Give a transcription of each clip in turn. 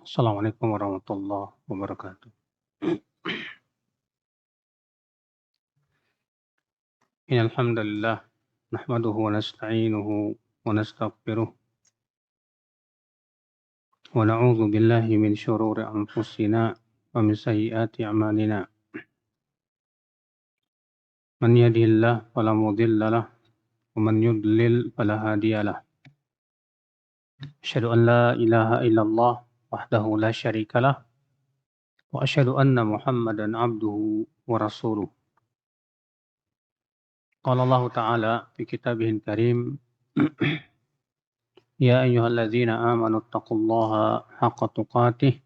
Assalamualaikum warahmatullahi wabarakatuh. Innal hamdalillah nahmaduhu wa nasta'inuhu wa nastaghfiruh wa na'udzu billahi min syururi anfusina wa min sayyiati a'malina. Man yahdihillahu fala mudilla lahu wa man yudlil fala hadiya lahu. Asyhadu an la ilaha illallah wahdahu la syarika lah wa asyhadu anna Muhammadan abduhu wa rasuluh. Qala Allah Ta'ala fi kitabihil karim Ya ayyuhalladzina amanu taqullaha haqqa tuqatih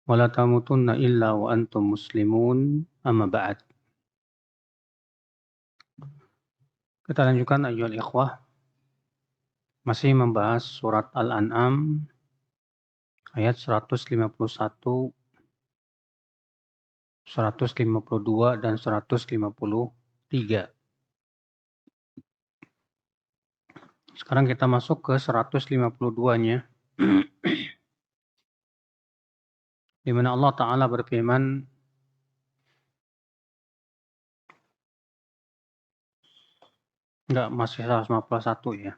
wa la tamutunna illa wa antum muslimun amma ba'd. Kita lanjutkan ayyuhal ikhwah, masih membahas surat Al-An'am ayat 151, 152 dan 153. Sekarang kita masuk ke 152-nya. Di mana Allah Ta'ala berfirman, masih 151 ya.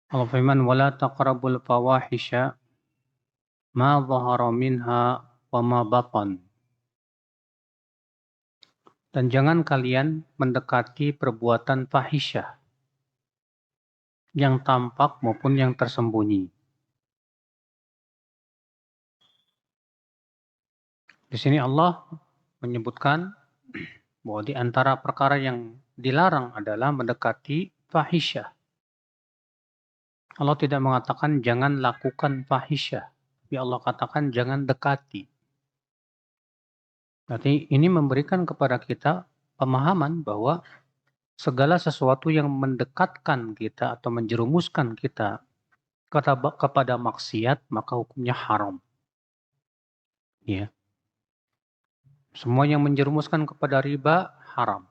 Allah firman, wala taqrabul fawahisha ma dhahara minha wa ma batan. Dan jangan kalian mendekati perbuatan fahisyah yang tampak maupun yang tersembunyi. Di sini Allah menyebutkan bahwa di antara perkara yang dilarang adalah mendekati fahisyah. Allah tidak mengatakan jangan lakukan fahisyah, tapi Allah katakan jangan dekati. Berarti ini memberikan kepada kita pemahaman bahwa segala sesuatu yang mendekatkan kita atau menjerumuskan kita kepada maksiat, maka hukumnya haram. Ya. Semua yang menjerumuskan kepada riba, haram.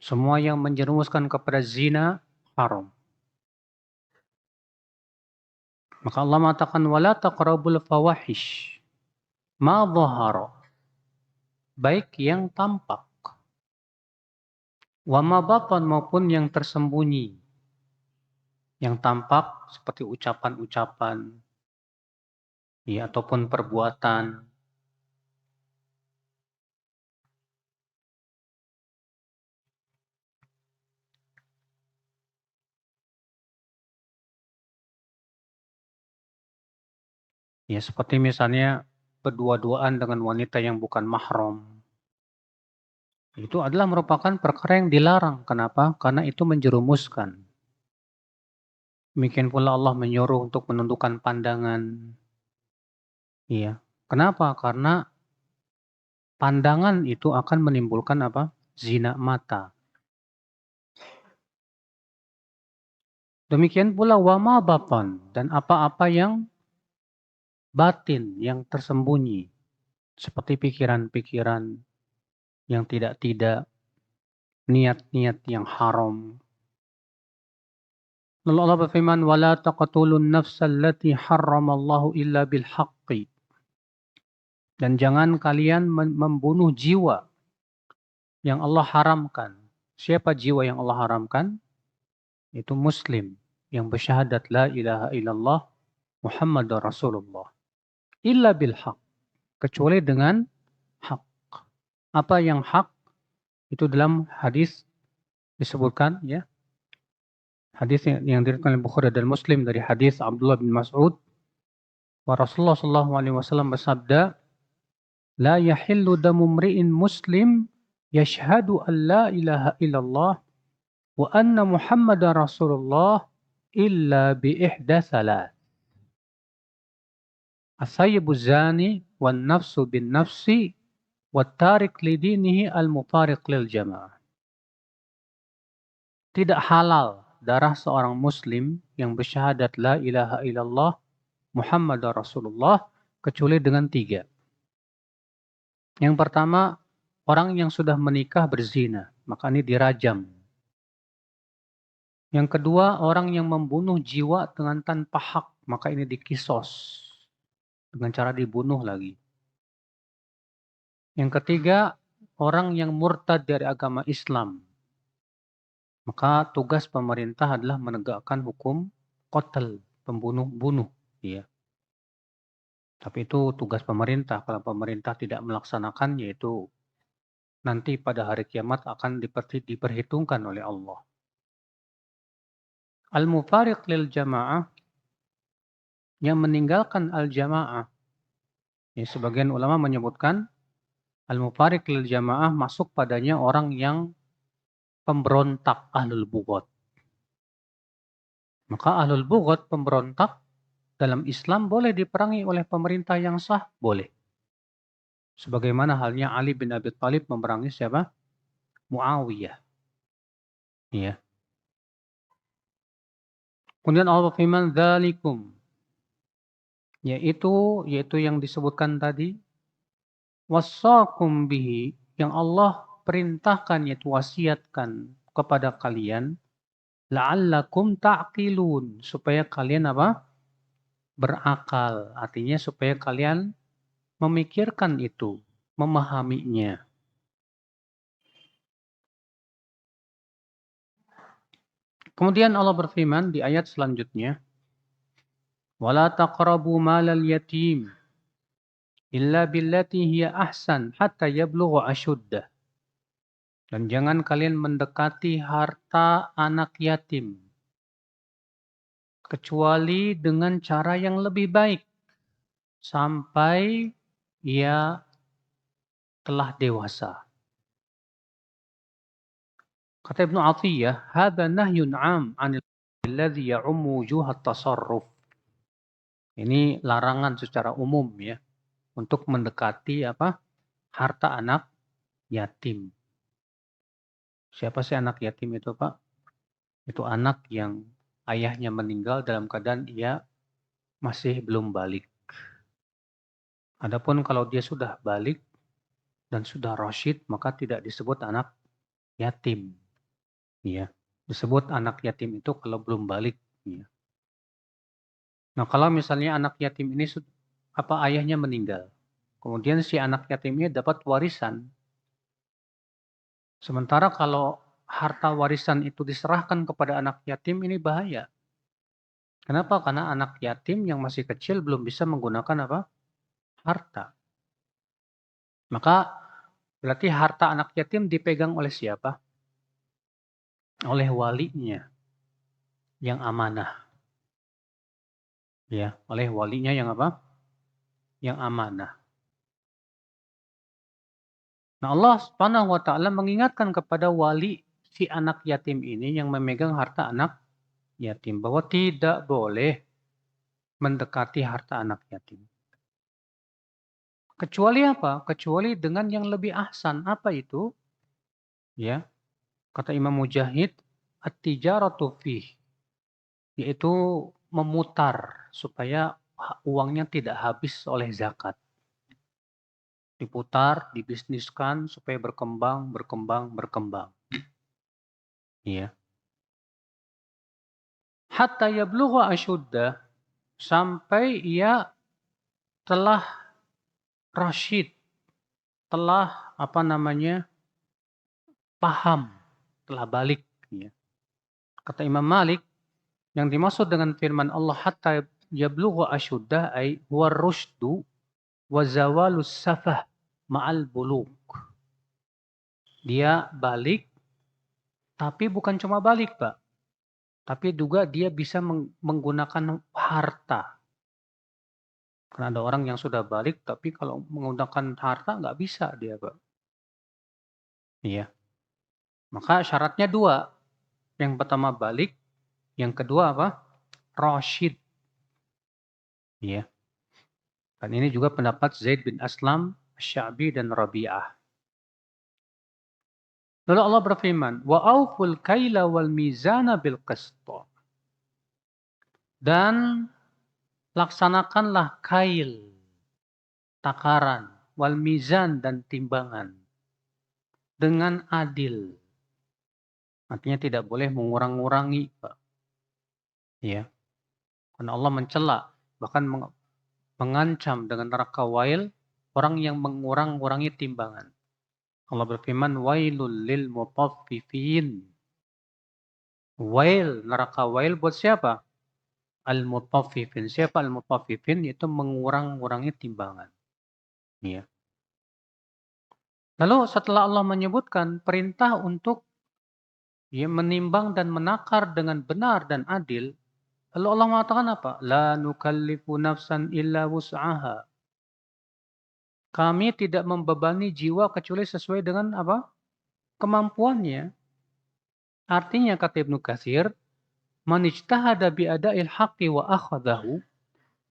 Semua yang menjerumuskan kepada zina, haram. Maka Allah mengatakan, wala taqrabul fawahish ma dhahara, baik yang tampak, wa ma batan maupun yang tersembunyi. Yang tampak seperti ucapan-ucapan, ya, ataupun perbuatan. Ya, seperti misalnya berdua-duaan dengan wanita yang bukan mahram. Itu adalah merupakan perkara yang dilarang. Kenapa? Karena itu menjerumuskan. Demikian pula Allah menyuruh untuk menundukkan pandangan. Iya. Kenapa? Karena pandangan itu akan menimbulkan apa? Zina mata. Demikian pula wama batan, dan apa-apa yang batin, yang tersembunyi. Seperti pikiran-pikiran yang tidak-tidak, niat-niat yang haram. Lalu Allah berfirman, وَلَا تَقْتُلُوا النَّفْسَ الَّتِي حَرَّمَ اللَّهُ إِلَّا بِالْحَقِّ. Dan jangan kalian membunuh jiwa yang Allah haramkan. Siapa jiwa yang Allah haramkan? Itu Muslim yang bersyahadat la ilaha illallah Muhammadar Rasulullah. Illa bilhaq, kecuali dengan hak. Apa yang hak? Itu dalam hadis disebutkan, ya. Hadis yang diriwayatkan oleh Bukhari dan Muslim dari hadis Abdullah bin Mas'ud, wa Rasulullah sallallahu alaihi wasallam bersabda, la yahillu damu mri'in muslim yashhadu an la ilaha illallah wa anna Muhammadar Rasulullah illa bi ihda thalath. As-sayyibu zani wan nafsu bin nafsi wat tarik li dinihi al-mufariq lil jamaah. Tidak halal darah seorang muslim yang bersyahadat la ilaha illallah Muhammadar Rasulullah kecuali dengan 3. Yang pertama, orang yang sudah menikah berzina, maka ini dirajam. Yang kedua, orang yang membunuh jiwa dengan tanpa hak, maka ini dikisos dengan cara dibunuh lagi. Yang ketiga, orang yang murtad dari agama Islam, maka tugas pemerintah adalah menegakkan hukum qatl, pembunuh-bunuh. Ya. Tapi itu tugas pemerintah. Kalau pemerintah tidak melaksanakan, yaitu nanti pada hari kiamat akan diperhitungkan oleh Allah. Al-mufariq lil jamaah, yang meninggalkan al-jamaah. Ya, sebagian ulama menyebutkan al-mufariq lil jamaah masuk padanya orang yang pemberontak ahlul bughat. Maka ahlul bughat, pemberontak, dalam Islam boleh diperangi oleh pemerintah yang sah, boleh. Sebagaimana halnya Ali bin Abi Thalib memerangi siapa? Muawiyah. Ya. Kemudian Allah berfirman, "Dzalikum", yaitu yang disebutkan tadi, "Wassaqum bihi", yang Allah perintahkan, yaitu wasiatkan kepada kalian, "la'allakum ta'qilun", supaya kalian apa? Berakal. Artinya supaya kalian memikirkan itu, memahaminya. Kemudian Allah berfirman di ayat selanjutnya, "Wala taqrabu malal yatim illa billati hiya ahsan hatta yablugha ashuddah." Dan jangan kalian mendekati harta anak yatim kecuali dengan cara yang lebih baik sampai ia telah dewasa. Kata Ibnu Athiyah, "Hadza nahyun 'am 'anil alladhi ya'ummu wujuhat tasarruf." Ini larangan secara umum ya untuk mendekati harta anak yatim. Siapa sih anak yatim itu, Pak? Itu anak yang ayahnya meninggal dalam keadaan ia masih belum balik. Adapun kalau dia sudah balik dan sudah rasyid, maka tidak disebut anak yatim. Ya. Disebut anak yatim itu kalau belum balik. Ya. Nah, kalau misalnya anak yatim ini ayahnya meninggal, kemudian si anak yatim ini dapat warisan. Sementara kalau harta warisan itu diserahkan kepada anak yatim, ini bahaya. Kenapa? Karena anak yatim yang masih kecil belum bisa menggunakan harta. Maka berarti harta anak yatim dipegang oleh siapa? Oleh walinya yang amanah. Ya, oleh walinya yang Yang amanah. Nah, Allah Subhanahu wa taala mengingatkan kepada wali si anak yatim ini yang memegang harta anak yatim bahwa tidak boleh mendekati harta anak yatim. Kecuali apa? Kecuali dengan yang lebih ahsan. Apa itu? Ya, kata Imam Mujahid, at-tijaratu fih, yaitu memutar supaya uangnya tidak habis oleh zakat. Diputar, dibisniskan supaya berkembang, berkembang, berkembang. Ya. Hatta yablugha asyuddah, sampai ia telah rasyid, telah paham, telah balik. Ya. Kata Imam Malik, yang dimaksud dengan firman Allah hatta yablugha asyuddah ay huwa rusydu wa zawalus safah ma'al bulugh. Dia balik, tapi bukan cuma balik, Pak. Tapi juga dia bisa menggunakan harta. Karena ada orang yang sudah balik, tapi kalau menggunakan harta nggak bisa dia, Pak. Iya. Maka syaratnya dua. Yang pertama balik, yang kedua Rasyid. Iya. Dan ini juga pendapat Zaid bin Aslam, Sya'bi dan Rabi'ah. Lalu Allah berfirman, "Wa auful kaila wal mizana bil qist." Dan laksanakanlah kail, takaran, wal mizan dan timbangan dengan adil. Artinya tidak boleh mengurang-ngurangi, Pak. Ya. Karena Allah mencela, bahkan mengancam dengan neraka wail orang yang mengurang-urangi timbangan. Allah berfirman, wailul lil mutaffifin. Wail, neraka wail buat siapa? Al-mutaffifin. Siapa al-mutaffifin? Itu mengurang-urangi timbangan. Ya. Lalu setelah Allah menyebutkan perintah untuk menimbang dan menakar dengan benar dan adil, lalu Allah mengatakan apa? La nukallifu nafsan illa wus'aha. Kami tidak membebani jiwa kecuali sesuai dengan apa? Kemampuannya. Artinya kata Ibnu Katsir, man ijtahada bi ada'il haqqi wa akhadahu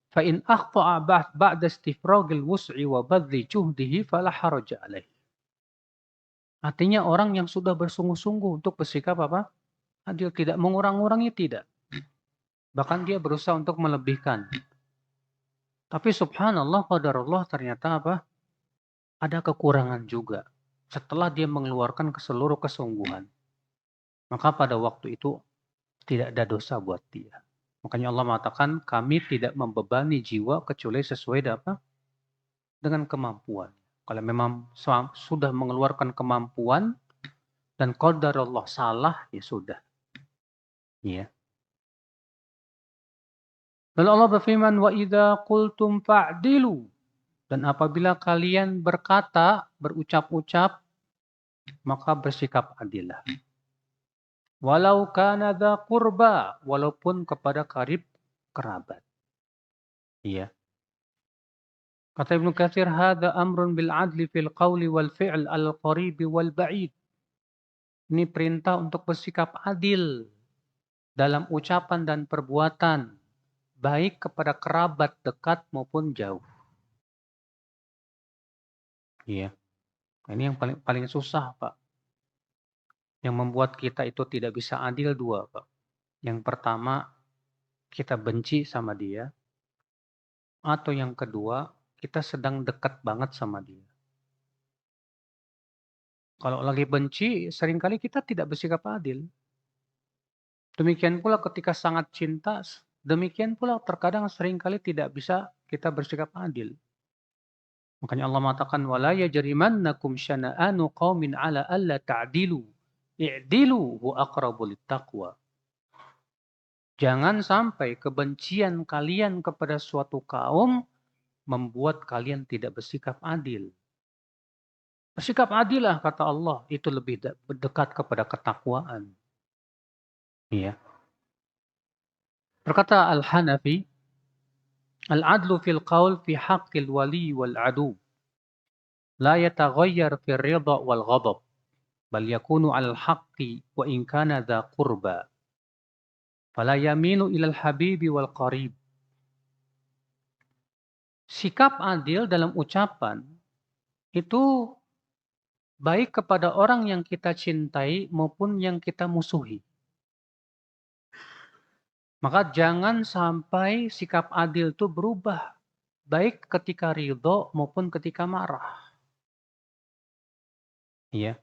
fa in akhta'a ba'da istifragil wus'i wa badli juhdihi fala haraja alaih. Artinya orang yang sudah bersungguh-sungguh untuk bersikap apa? Adil, tidak mengurang-urangi, tidak. Bahkan dia berusaha untuk melebihkan. Tapi subhanallah, qadarullah, ternyata apa? Ada kekurangan juga. Setelah dia mengeluarkan seluruh kesungguhan. Maka pada waktu itu tidak ada dosa buat dia. Makanya Allah mengatakan kami tidak membebani jiwa kecuali sesuai dengan kemampuan. Kalau memang sudah mengeluarkan kemampuan dan qadarullah salah, ya sudah. Ya. Lalu Allah berfirman, wa idza qultum fa'dilu. Dan apabila kalian berkata, berucap-ucap, maka bersikap adillah. Walau kana dza qurba, walaupun kepada karib kerabat. Iya. Kata Ibnu Katsir, hadza amrun bil adli fil qawli wal fi'l al qaribi wal ba'id. Ini perintah untuk bersikap adil dalam ucapan dan perbuatan, baik kepada kerabat dekat maupun jauh. Iya. Ini yang paling susah, Pak. Yang membuat kita itu tidak bisa adil dua, Pak. Yang pertama, kita benci sama dia. Atau yang kedua, kita sedang dekat banget sama dia. Kalau lagi benci, seringkali kita tidak bersikap adil. Demikian pula ketika sangat cinta, demikian pula terkadang seringkali tidak bisa kita bersikap adil. Makanya Allah mengatakan, وَلَا يَجْرِمَنَّكُمْ شَنَآنُ قَوْمٍ عَلَى أَلَّا تَعْدِلُوا i'dilu hu aqrabu littaqwa. Jangan sampai kebencian kalian kepada suatu kaum membuat kalian tidak bersikap adil. Bersikap adillah kata Allah, itu lebih dekat kepada ketakwaan. Iya. Berkata Al-Hanafi, al-adlu fil qaul fi haqqil wali wal adu la yataghayyar fil ridha wal ghadab bal yakunu 'alal haqqi wa in kana dha qurba. Fala yaminu ilal habibi wal qarib. Sikap adil dalam ucapan itu baik kepada orang yang kita cintai maupun yang kita musuhi. Maka jangan sampai sikap adil itu berubah. Baik ketika ridho maupun ketika marah. Iya.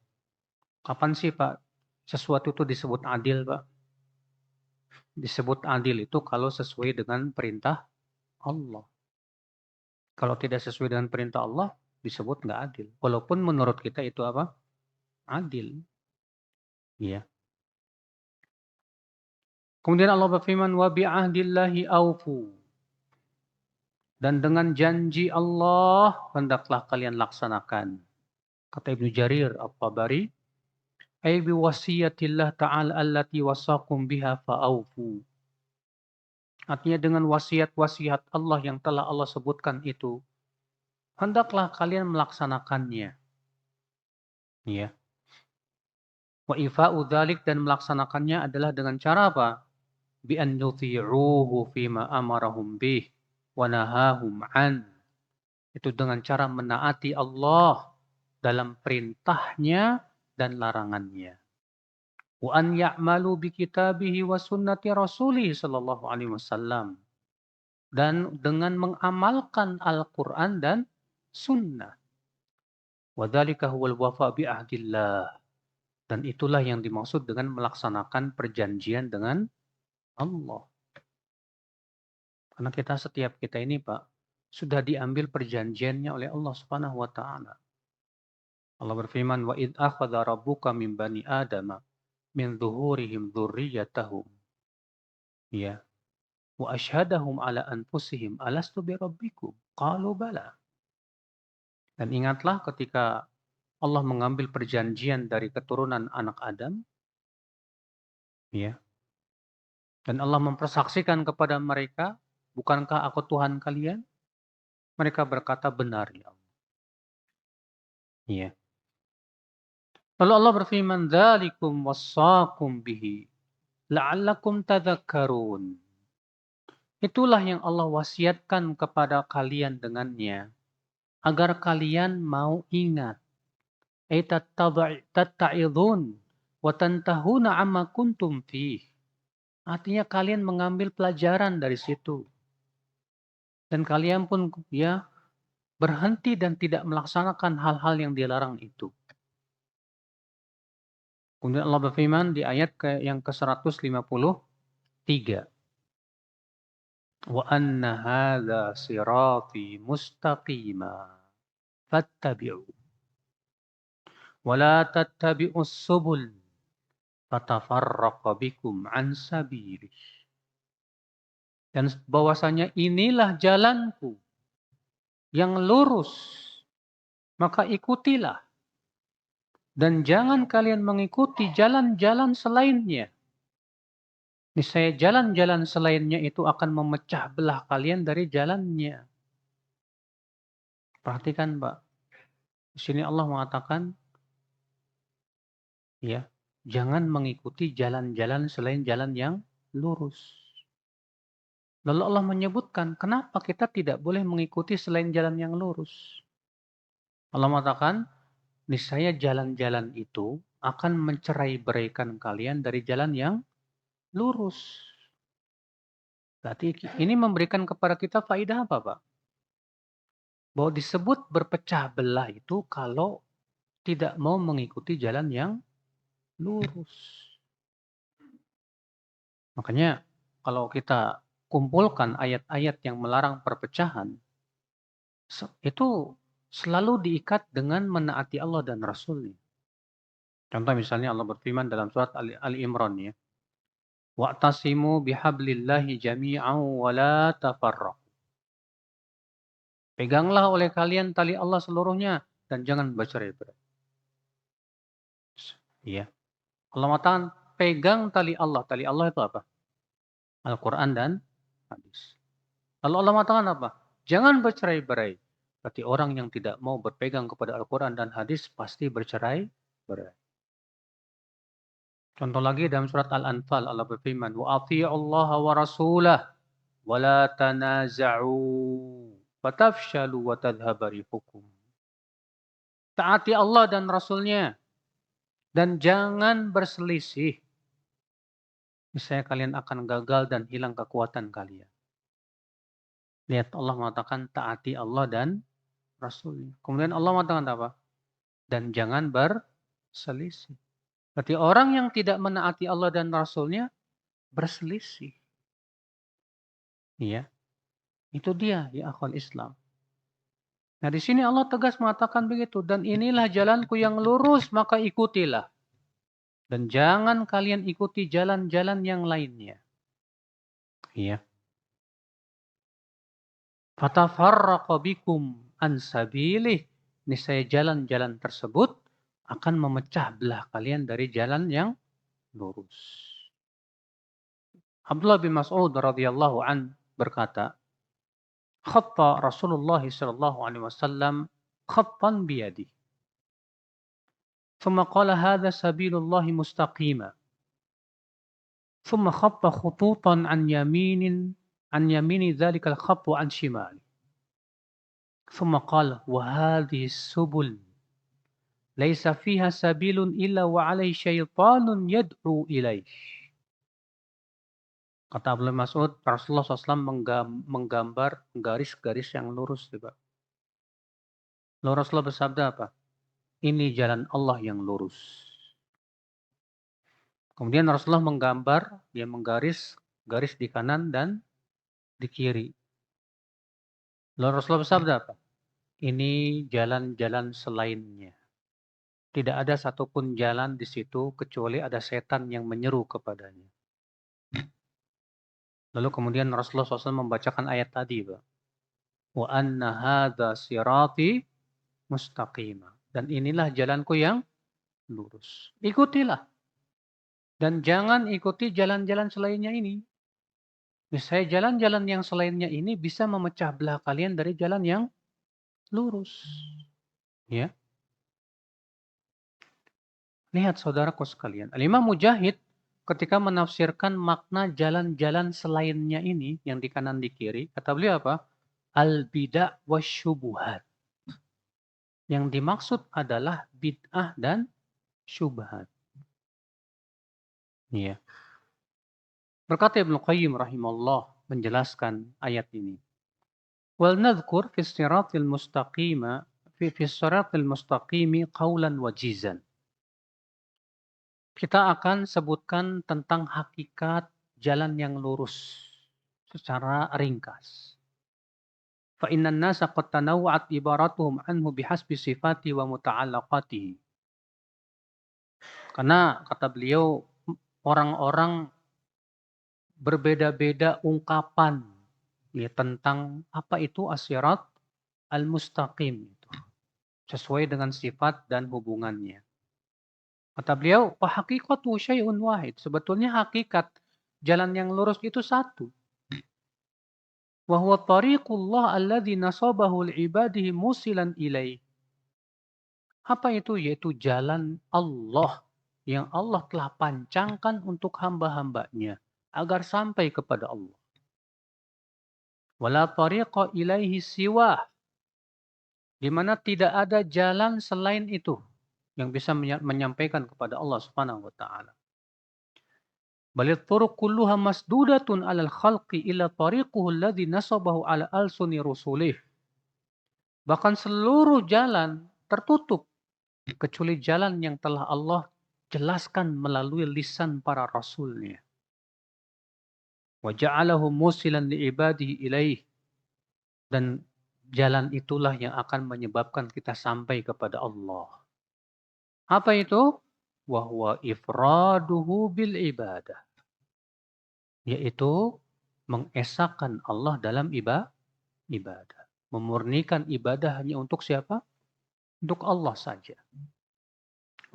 Kapan sih Pak sesuatu itu disebut adil Pak? Disebut adil itu kalau sesuai dengan perintah Allah. Kalau tidak sesuai dengan perintah Allah, disebut nggak adil. Walaupun menurut kita itu apa? Adil. Iya. Kemudian Allah berfirman, wa bi'ahdillahi aufu. Dan dengan janji Allah, hendaklah kalian laksanakan. Kata Ibnu Jarir At-Tabari, ay biwasiyatillah ta'ala allati wasakum biha fa'aufu. Artinya dengan wasiat-wasiat Allah yang telah Allah sebutkan itu, hendaklah kalian melaksanakannya. Ya. Wa ifa'u dzalik, dan melaksanakannya adalah dengan cara apa? Bi an yuti'uhu fima amarahum bih wa nahahum an. Itu dengan cara menaati Allah dalam perintahnya dan larangannya. Wa an ya'malu bi kitabihi wa sunnati rasulih sallallahu alaihi wasallam. Dan dengan mengamalkan Al-Quran dan sunnah. Wa dzalika huwal wafa bi ahdillah. Dan itulah yang dimaksud dengan melaksanakan perjanjian dengan Allah. Karena setiap kita ini Pak, sudah diambil perjanjiannya oleh Allah Subhanahu wa taala. Allah berfirman, "Wa id akhadha rabbuka min bani adama min zuhurihim dzurriyyatahum." Ya, wa asyhadahum ala anfusihim alastu bi rabbikum? Qalu bala. Dan ingatlah ketika Allah mengambil perjanjian dari keturunan anak Adam, ya, dan Allah mempersaksikan kepada mereka, bukankah aku Tuhan kalian? Mereka berkata, benar ya Allah. Ya. Lalu Allah berfirman, "Dzalikum wassaqum bihi la'allakum tadhakkarun." Itulah yang Allah wasiatkan kepada kalian dengannya, agar kalian mau ingat. Tatta'idun wa tantahuna amma kuntum fih. Artinya kalian mengambil pelajaran dari situ. Dan kalian pun ya berhenti dan tidak melaksanakan hal-hal yang dilarang itu. Kemudian Allah berfirman di ayat yang ke-153. Wa anna hadza sirati mustaqima fattabi'u wa la tattabi'us subul fatafarraqa bikum an sabilih. Dan bahwasanya inilah jalanku yang lurus, maka ikutilah. Dan jangan kalian mengikuti jalan-jalan selainnya. Niscaya jalan-jalan selainnya itu akan memecah belah kalian dari jalannya. Perhatikan Pak. Di sini Allah mengatakan, ya, jangan mengikuti jalan-jalan selain jalan yang lurus. Lalu Allah menyebutkan, kenapa kita tidak boleh mengikuti selain jalan yang lurus? Allah mengatakan, niscaya jalan-jalan itu akan mencerai-beraikan kalian dari jalan yang lurus. Berarti ini memberikan kepada kita faedah apa, Pak? Bahwa disebut berpecah belah itu kalau tidak mau mengikuti jalan yang lurus. Makanya kalau kita kumpulkan ayat-ayat yang melarang perpecahan, itu selalu diikat dengan menaati Allah dan Rasul-Nya. Contoh misalnya Allah berfirman dalam surat Ali Imran ya. Wa'tasimu bihablillahi jami'an wa la tafarraqu. Peganglah oleh kalian tali Allah seluruhnya dan jangan bercerai-berai. Iya. Allah mengatakan pegang tali Allah. Tali Allah itu apa? Al-Quran dan hadis. Lalu Allah mengatakan apa? Jangan bercerai-berai. Berarti orang yang tidak mau berpegang kepada Al-Quran dan hadis pasti bercerai-berai. Contoh lagi dalam surat Al-Anfal Allah berfirman, "Wa athi'ullaha wa rasulah wa la tanaza'u fatafshalu wa tadhhaba rihukum." Taati Allah dan Rasulnya dan jangan berselisih. Niscaya kalian akan gagal dan hilang kekuatan kalian. Lihat Allah mengatakan taati Allah dan Rasulnya. Kemudian Allah mengatakan apa? Dan jangan berselisih. Berarti orang yang tidak menaati Allah dan Rasulnya berselisih. Iya, itu dia ya akhwal Islam. Nah di sini Allah tegas mengatakan begitu. Dan inilah jalanku yang lurus, maka ikutilah. Dan jangan kalian ikuti jalan-jalan yang lainnya. Iya. Fatafarraqa bikum an sabilih. Niscaya jalan-jalan tersebut akan memecah belah kalian dari jalan yang lurus. Abdullah bin Mas'ud radhiyallahu an berkata, "Khatta Rasulullah sallallahu alaihi wasallam khattan biyadi. ثم قال هذا سبيل الله مستقيما. ثم خط خطوطا عن يمين ذلك الخط وعن شماله. ثم قال وهذه السبل ليس فيها سبيل إلا وعليه شيطان يدعو إليه." Kata Abdullah Mas'ud, Rasulullah SAW menggambar garis-garis yang lurus. Lalu Rasulullah bersabda apa? Ini jalan Allah yang lurus. Kemudian Rasulullah menggambar, dia menggaris garis di kanan dan di kiri. Lalu Rasulullah bersabda apa? Ini jalan-jalan selainnya. Tidak ada satupun jalan di situ kecuali ada setan yang menyeru kepadanya. Lalu kemudian Rasulullah SAW membacakan ayat tadi, Pak. Wa anna hadza sirati mustaqima. Dan inilah jalanku yang lurus. Ikutilah. Dan jangan ikuti jalan-jalan selainnya ini. Misalnya jalan-jalan yang selainnya ini bisa memecah belah kalian dari jalan yang lurus. Ya. Lihat saudaraku sekalian. Al-Imam Mujahid ketika menafsirkan makna jalan-jalan selainnya ini yang di kanan di kiri, kata beliau apa? Al-bid'ah wasyubuhat. Yang dimaksud adalah bid'ah dan syubhat. Ya. Berkata Ibnu Qayyim rahimahullah menjelaskan ayat ini. Wal nadhkur fi siratil mustaqima fi siratil mustaqimi qawlan wajizan. Kita akan sebutkan tentang hakikat jalan yang lurus secara ringkas. Fa innan nasa qad tanawwa'at ibaratuhum anhu bihasbi sifati wa muta'allaqatihi. Karena kata beliau orang-orang berbeda-beda ungkapan ya, tentang apa itu as-sirat al-mustaqim itu. Sesuai dengan sifat dan hubungannya. Kata beliau, wa haqiqatu syai'un wahid. Sebetulnya hakikat jalan yang lurus itu satu. Wa huwa tariqullah alladzi nasabahu li'ibadihi musilan ilaih. Apa itu? Yaitu jalan Allah yang Allah telah pancangkan untuk hamba-hambanya agar sampai kepada Allah. Wala tariqa ilaihi siwah. Di mana tidak ada jalan selain itu yang bisa menyampaikan kepada Allah Subhanahu wa taala. Balil turuq kulluha masdudatun 'alal khalqi illa tariquhu alladhi nasabahu 'ala alsuni rusulih. Bahkan seluruh jalan tertutup kecuali jalan yang telah Allah jelaskan melalui lisan para rasulnya. Wa ja'alahu musilan li'ibadihi ilaih. Dan jalan itulah yang akan menyebabkan kita sampai kepada Allah. Apa itu? Wa huwa ifraduhu bil ibadah. Yaitu mengesahkan Allah dalam ibadah. Memurnikan ibadah hanya untuk siapa? Untuk Allah saja.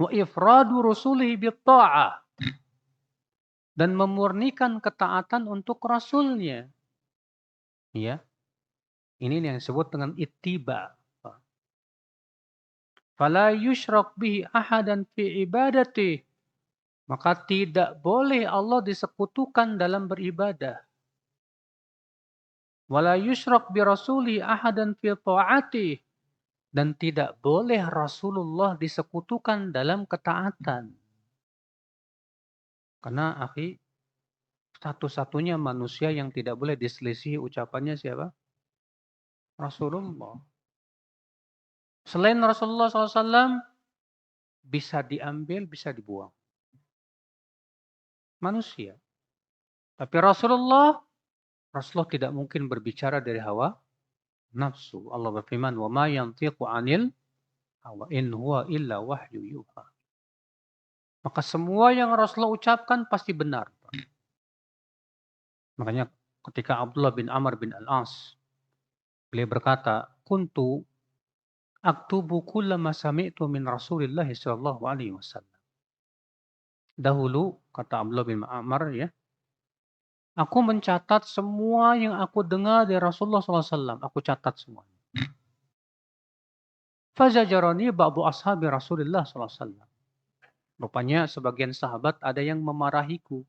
Wa ifradu rusulihi bit ta'ah. Dan memurnikan ketaatan untuk rasulnya. Ya. Ini yang disebut dengan ittiba. Fala yushrak bihi ahadan fi ibadati. Maka tidak boleh Allah disekutukan dalam beribadah. Wala yushrak bi rasuli ahadan fi ta'ati. Dan tidak boleh Rasulullah disekutukan dalam ketaatan. Karena akhi, satu-satunya manusia yang tidak boleh diselisihi ucapannya siapa? Rasulullah. Selain Rasulullah SAW, bisa diambil, bisa dibuang. Manusia. Tapi Rasulullah tidak mungkin berbicara dari hawa nafsu. Allah berfirman, "Wa ma yantiqu 'anil hawa in huwa illa wahyu yuha." Maka semua yang Rasulullah ucapkan pasti benar. Makanya ketika Abdullah bin Amr bin Al-As, beliau berkata, "Kuntu aktubu kullama sami'tu min Rasulillah sallallahu alaihi wasallam." Dahulu, kata Abdullah bin Amr ya, aku mencatat semua yang aku dengar dari Rasulullah SAW. Aku catat semuanya. Fazajarani ba'du ashabi Rasulullah SAW. Rupanya sebagian sahabat ada yang memarahiku.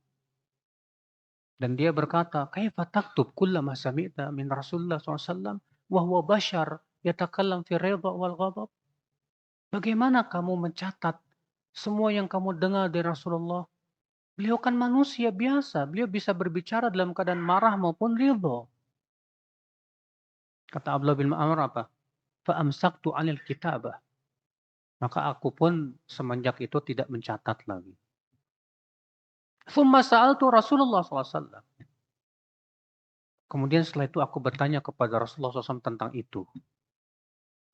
Dan dia berkata, kaifa taktub kullama sami'ta min Rasulullah SAW wa huwa bashar yatakallam fi ridha wal ghadab. Bagaimana kamu mencatat semua yang kamu dengar dari Rasulullah? Beliau kan manusia biasa. Beliau bisa berbicara dalam keadaan marah maupun ridha. Kata Abdullah bin Amr apa? Fa'amsaktu 'anil kitabah. Maka aku pun semenjak itu tidak mencatat lagi. Tsumma sa'altu Rasulullah SAW. Kemudian setelah itu aku bertanya kepada Rasulullah SAW tentang itu.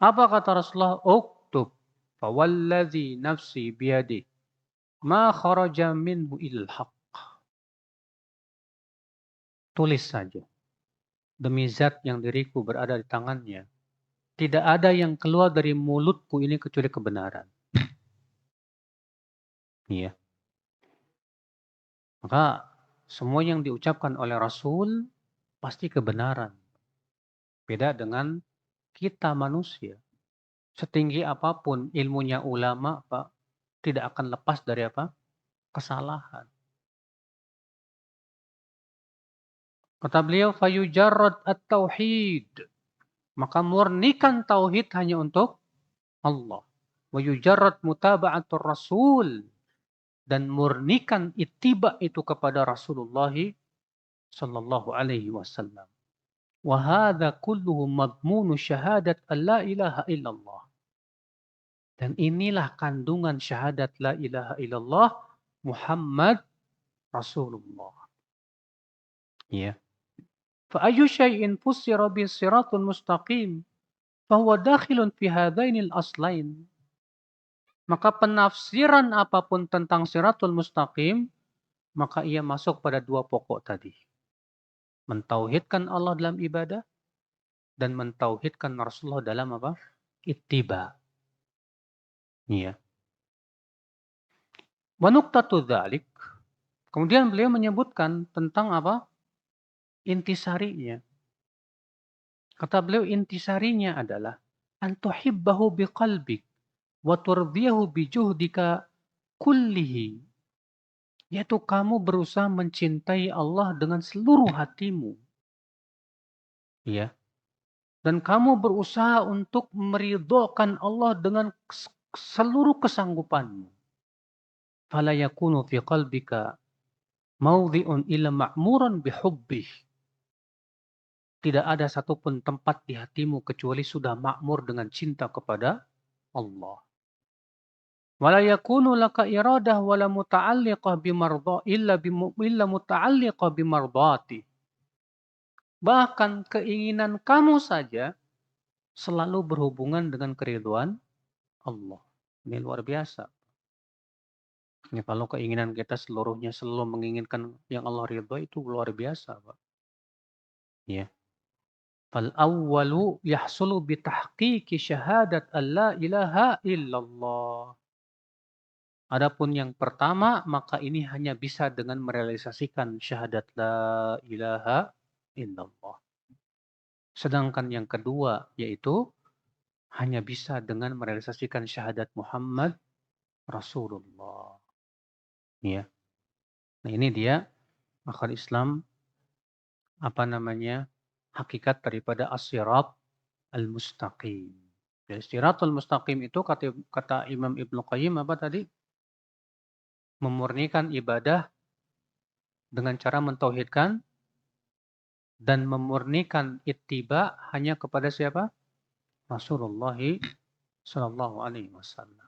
Apa kata Rasulullah? Uktub. Fawalladzi nafsi biyadih. Ma kharaja minhu ilal haq. Tulis saja. Demi zat yang diriku berada di tangannya. Tidak ada yang keluar dari mulutku ini kecuali kebenaran. Iya. Maka semua yang diucapkan oleh Rasul pasti kebenaran. Beda dengan kita manusia. Setinggi apapun ilmunya ulama, Pak, tidak akan lepas dari apa? Kesalahan. Kata beliau, fayujarrad at-tauhid. Maka murnikan tauhid hanya untuk Allah. Wayujarrad mutaba'atur rasul. Dan murnikan ittiba itu kepada Rasulullah sallallahu alaihi wasallam. Wa hadza kulluhu madmunu syahadat an la ilaha illallah. Dan inilah kandungan syahadat la ilaha illallah Muhammad Rasulullah. Ya. Fa ayyu syai'in fussira bis siratul mustaqim fahuwa dakhilun fi hadainil aslain. Maka penafsiran apapun tentang siratul mustaqim, maka ia masuk pada dua pokok tadi. Mentauhidkan Allah dalam ibadah dan mentauhidkan Rasulullah dalam apa? Ittiba. Iya. Wa nuqtatu dzalik. Kemudian beliau menyebutkan tentang apa? Intisarinya. Kata beliau intisarinya adalah antuhibbahu biqalbik wa turdiyahu bijuhdika kullihi. Yaitu kamu berusaha mencintai Allah dengan seluruh hatimu. Ya. Dan kamu berusaha untuk meridhokan Allah dengan seluruh kesanggupanmu. Fala yakunu fi qalbika mawdhi'un illa ma'muran bihubbih. Tidak ada satupun tempat di hatimu kecuali sudah makmur dengan cinta kepada Allah. Wala yakunu laka iradah wala muta'alliqah bimardha illa muta'alliqah bimardhati. Bahkan keinginan kamu saja selalu berhubungan dengan keridhaan Allah. Ini luar biasa. Ya, kalau keinginan kita seluruhnya selalu menginginkan yang Allah ridho itu luar biasa, Pak. Ya. Fal awwalu yahsulu bitahqiqi syahadat alla ilaha illallah. Adapun yang pertama, maka ini hanya bisa dengan merealisasikan syahadat la ilaha illallah. Sedangkan yang kedua, yaitu hanya bisa dengan merealisasikan syahadat Muhammad Rasulullah. Ya. Nah ini dia akal Islam, apa namanya, hakikat daripada as-sirat al-mustaqim. Jadi siratul mustaqim itu kata Imam Ibnu Qayyim apa tadi? Memurnikan ibadah dengan cara mentauhidkan dan memurnikan ittiba hanya kepada siapa? Rasulullah sallallahu alaihi wasallam.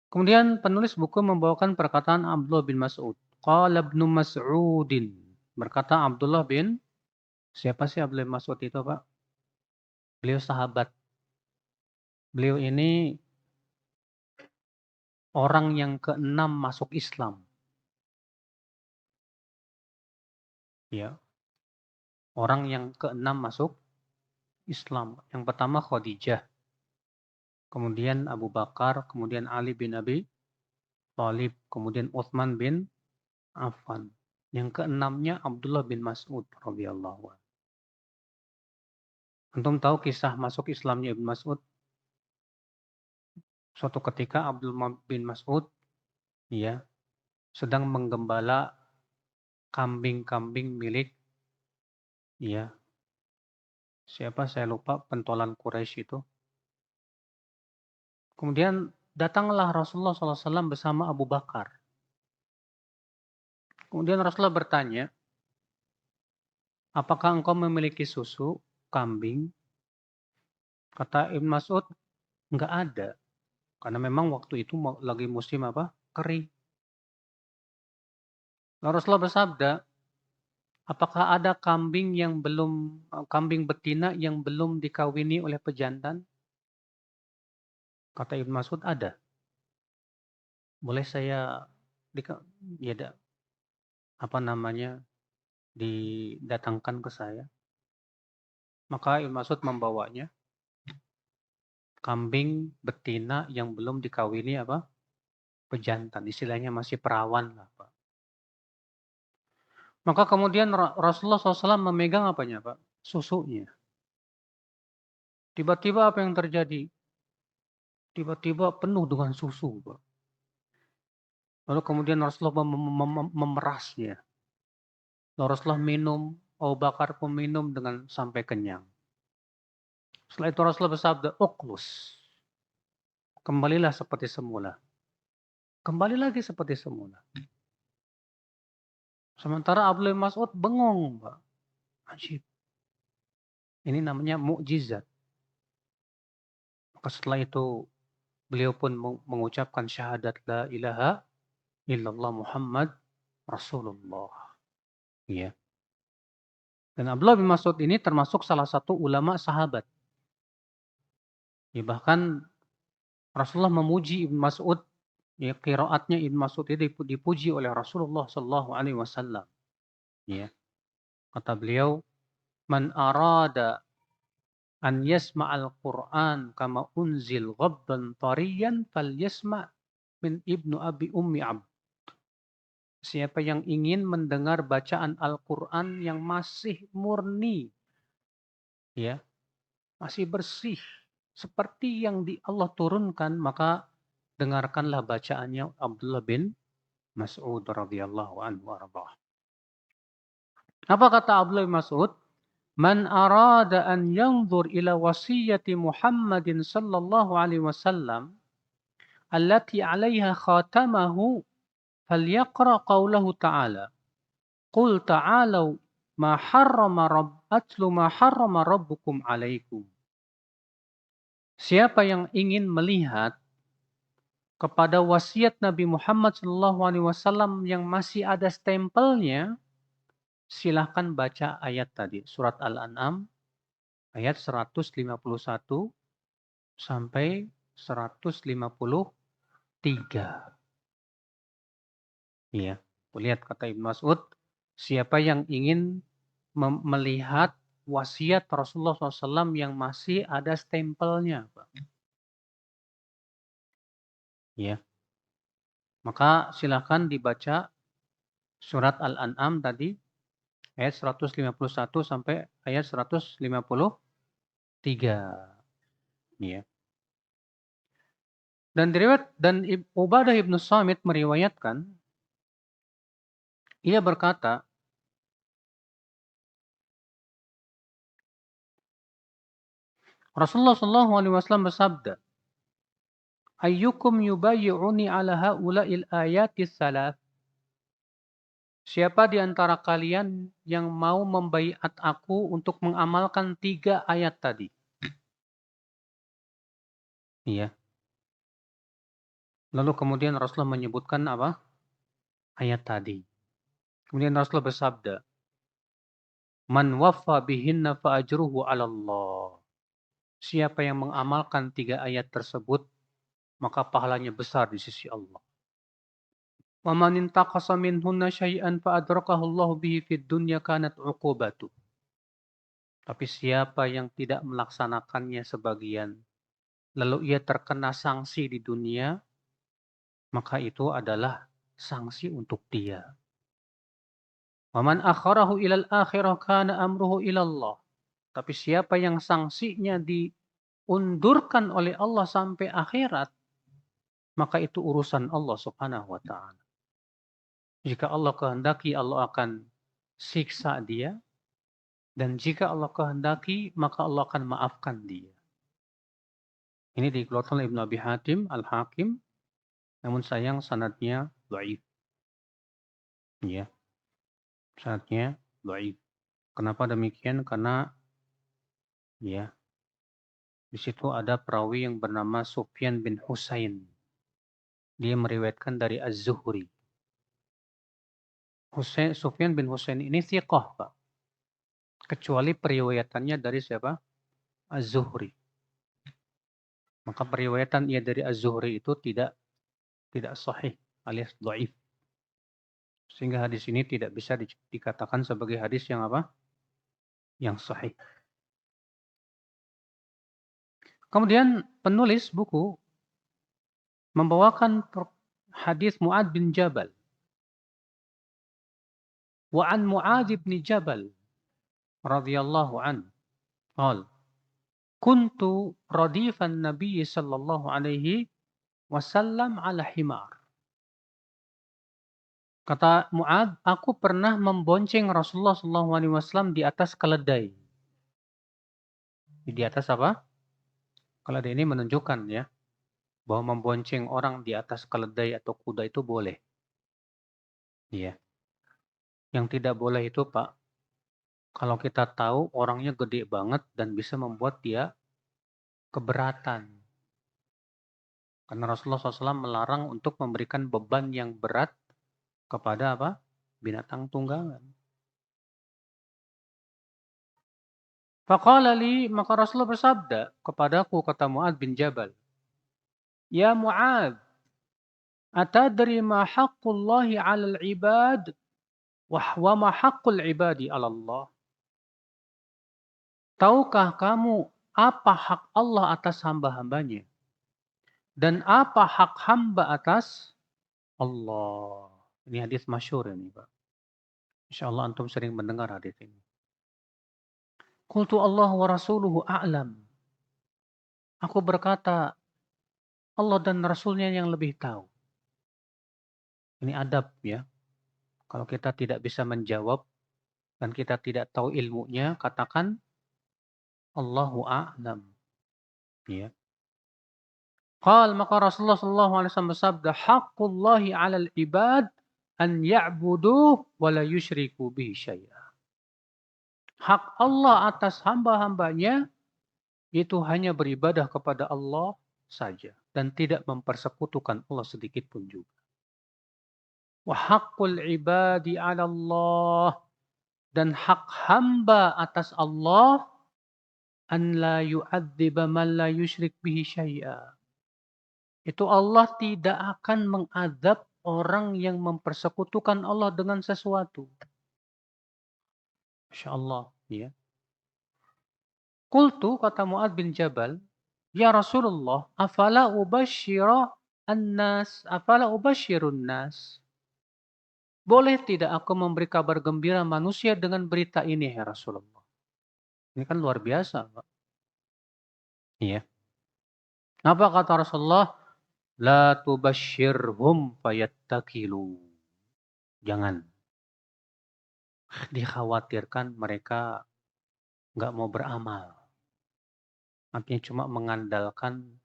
Kemudian penulis buku membawakan perkataan Abdullah bin Mas'ud. Qala Ibnu Mas'udin. Berkata Abdullah bin, siapa sih Abdullah bin Mas'ud itu, Pak? Beliau sahabat. Beliau ini orang yang keenam masuk Islam. Ya. Orang yang keenam masuk Islam. Yang pertama Khadijah. Kemudian Abu Bakar, kemudian Ali bin Abi Thalib, kemudian Utsman bin Affan. Yang keenamnya Abdullah bin Mas'ud radhiyallahu anhu. Antum tahu kisah masuk Islamnya Ibn Mas'ud? Suatu ketika Abdullah bin Mas'ud ya sedang menggembala kambing-kambing milik ya siapa saya lupa pentolan Quraisy itu. Kemudian datanglah Rasulullah SAW bersama Abu Bakar. Kemudian Rasulullah bertanya, apakah engkau memiliki susu kambing? Kata Ibn Mas'ud, enggak ada. Karena memang waktu itu lagi musim apa? Kering. Lalu Rasulullah bersabda, Apakah ada kambing betina yang belum dikawini oleh pejantan? Kata Ibnu Mas'ud, ada. Boleh saya dika ya didatangkan ke saya? Maka Ibnu Mas'ud membawanya kambing betina yang belum dikawini pejantan, istilahnya masih perawan lah, Pak. Maka kemudian Rasulullah SAW memegang apanya, Pak? Susunya. Tiba-tiba apa yang terjadi? Tiba-tiba penuh dengan susu, Pak. Lalu kemudian Rasulullah memerasnya. Lalu Rasulullah minum, Abu Bakar pun minum dengan sampai kenyang. Setelah itu Rasulullah bersabda, "Uqlus." Kembalilah seperti semula. Kembali lagi seperti semula. Sementara Abdullah bin Mas'ud bengong, Pak. Ajib. Ini namanya mukjizat. Maka setelah itu beliau pun mengucapkan syahadat la ilaha illallah Muhammad Rasulullah. Ya. Dan Abdullah bin Mas'ud ini termasuk salah satu ulama sahabat. Ya, bahkan Rasulullah memuji Ibnu Mas'ud, ya, qiraatnya Ibnu Mas'ud itu dipuji oleh Rasulullah sallallahu alaihi wasallam. Ya. Kata beliau, "Man arada an yasma'al Qur'an kama unzil ghabban tariyan falyasma' min Ibnu Abi Ummi Abd." Siapa yang ingin mendengar bacaan Al-Quran yang masih murni, ya, masih bersih, seperti yang Allah turunkan, maka dengarkanlah bacaannya Abdullah bin Mas'ud radhiyallahu anhu arba'ah. Apa kata Abdullah bin Mas'ud? Man arada an yanzur ila wasiyyati Muhammadin sallallahu alaihi wasallam allati 'alaiha khatamahu falyaqra qawlahu ta'ala. Qul ta'alau atlu ma harrama rabbukum 'alaikum. Siapa yang ingin melihat kepada wasiat Nabi Muhammad SAW yang masih ada stempelnya, silahkan baca ayat tadi, surat Al-An'am ayat 151 sampai 153. Iya, lihat kata Ibnu Mas'ud, siapa yang ingin melihat wasiat Rasulullah SAW yang masih ada stempelnya, Pak. Ya, maka silahkan dibaca surat Al-An'am tadi ayat 151 sampai ayat 153. Ya. Dan Ubadah ibnu Samit meriwayatkan, ia berkata, Rasulullah SAW bersabda, "Ayyukum yubayyi'uni ala haula'il ayatis salat." Siapa di antara kalian yang mau membaiat aku untuk mengamalkan 3 ayat tadi? Iya. Lalu kemudian Rasulullah menyebutkan apa? Ayat tadi. Kemudian Rasulullah bersabda, "Man waffa bihinna fa ajruhu 'ala Allah." Siapa yang mengamalkan 3 ayat tersebut, maka pahalanya besar di sisi Allah. "Wa man intaqasa minhunna syai'an fa adrakahu Allah bihi fid dunya kanat 'uqubatu." Tapi siapa yang tidak melaksanakannya sebagian, lalu ia terkena sanksi di dunia, maka itu adalah sanksi untuk dia. "Wa man akharahu ilal akhirah kana amruhu ilallah." Tapi siapa yang sanksinya diundurkan oleh Allah sampai akhirat, maka itu urusan Allah Subhanahu wa taala. Jika Allah kehendaki, Allah akan siksa dia, dan jika Allah kehendaki, maka Allah akan maafkan dia. Ini dikeluarkan oleh Ibnu Abi Hatim Al-Hakim, namun sayang sanadnya dhaif. Ya, sanadnya dhaif. Kenapa demikian? Karena ya, di situ ada perawi yang bernama Sufyan bin Husain. Dia meriwayatkan dari Az-Zuhri. Sufyan bin Husain ini thiqah, Pak. Kecuali periwayatannya dari siapa? Az-Zuhri. Maka periwayatan ia dari Az-Zuhri itu tidak sahih alias dhaif. Sehingga hadis ini tidak bisa dikatakan sebagai hadis yang apa? Yang sahih. Kemudian penulis buku membawakan hadis Mu'ad bin Jabal. Wa an Mu'ad bin Jabal radhiyallahu an. Qal, kuntu radifan Nabi sallallahu alaihi wasallam ala himar. Kata Mu'ad, aku pernah membonceng Rasulullah sallallahu alaihi wasallam di atas keledai. Di atas apa? Keledai ini menunjukkan ya bahwa membonceng orang di atas keledai atau kuda itu boleh. Iya. Yang tidak boleh itu, Pak, kalau kita tahu orangnya gede banget dan bisa membuat dia keberatan. Karena Rasulullah SAW melarang untuk memberikan beban yang berat kepada apa? Binatang tunggangan. Faqala li, maka Rasulullah bersabda kepadaku, kata Mu'ad bin Jabal, Ya Mu'ad, atadri ma haqqullahi 'alal ibad wa ma haqqul ibadi 'ala Allah? Tahukah kamu apa hak Allah atas hamba-hambanya? Dan apa hak hamba atas Allah? Ini hadis masyhur ini, Pak. Insyaallah antum sering mendengar hadis ini. Qultu Allah wa rasuluhu a'lam. Aku berkata, Allah dan Rasulnya yang lebih tahu. Ini adab ya. Kalau kita tidak bisa menjawab dan kita tidak tahu ilmunya, katakan Allahu a'lam. Ya. Qal, maka Rasulullah sallallahu alaihi wasallam bersabda, haqqullahi 'alal ibad an ya'buduh wa la yusyriku bihi syai'a. Hak Allah atas hamba-hambanya itu hanya beribadah kepada Allah saja dan tidak mempersekutukan Allah sedikit pun juga. Wa haqqul ibadi 'ala Allah, dan hak hamba atas Allah an la yu'adziba man la yusyrik bihi syai'a. Itu Allah tidak akan mengadab orang yang mempersekutukan Allah dengan sesuatu. Masya Allah. Ya. Qultu, kata Mu'ad bin Jabal, Ya Rasulullah, afala ubashirun nas? Boleh tidak aku memberi kabar gembira manusia dengan berita ini, ya Rasulullah? Ini kan luar biasa, Pak. Iya. Apa kata Rasulullah? La tubashirhum fayattakilu. Jangan. Dikhawatirkan mereka nggak mau beramal. Artinya cuma mengandalkan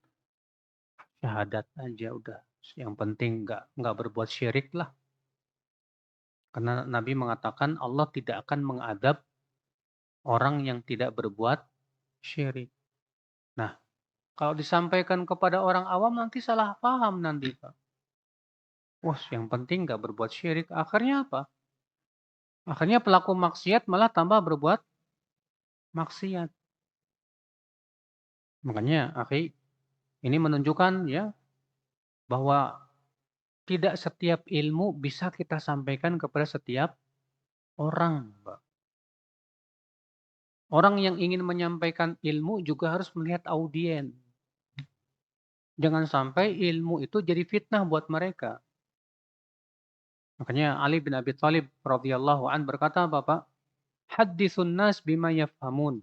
syahadat aja udah. Yang penting nggak berbuat syirik lah. Karena Nabi mengatakan Allah tidak akan mengadab orang yang tidak berbuat syirik. Nah, kalau disampaikan kepada orang awam nanti salah paham nanti, Pak. Wah, yang penting nggak berbuat syirik. Akhirnya apa? Akhirnya pelaku maksiat malah tambah berbuat maksiat. Makanya, akhi, ini menunjukkan ya bahwa tidak setiap ilmu bisa kita sampaikan kepada setiap orang, Pak. Orang yang ingin menyampaikan ilmu juga harus melihat audien. Jangan sampai ilmu itu jadi fitnah buat mereka. Makanya Ali bin Abi Thalib radhiyallahu an berkata, Bapak, Hadditsun nas bima yafhamun.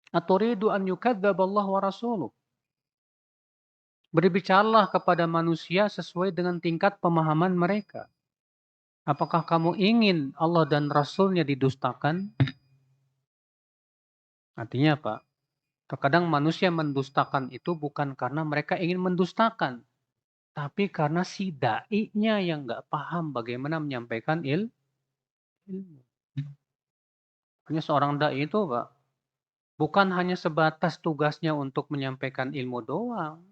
Aturidu an yukadzdzab Allah wa rasuluh. Berbicaralah kepada manusia sesuai dengan tingkat pemahaman mereka. Apakah kamu ingin Allah dan Rasulnya didustakan? Artinya apa? Terkadang manusia mendustakan itu bukan karena mereka ingin mendustakan. Tapi karena si da'inya yang nggak paham bagaimana menyampaikan ilmu. Hanya seorang da'i itu, Pak, bukan hanya sebatas tugasnya untuk menyampaikan ilmu doang.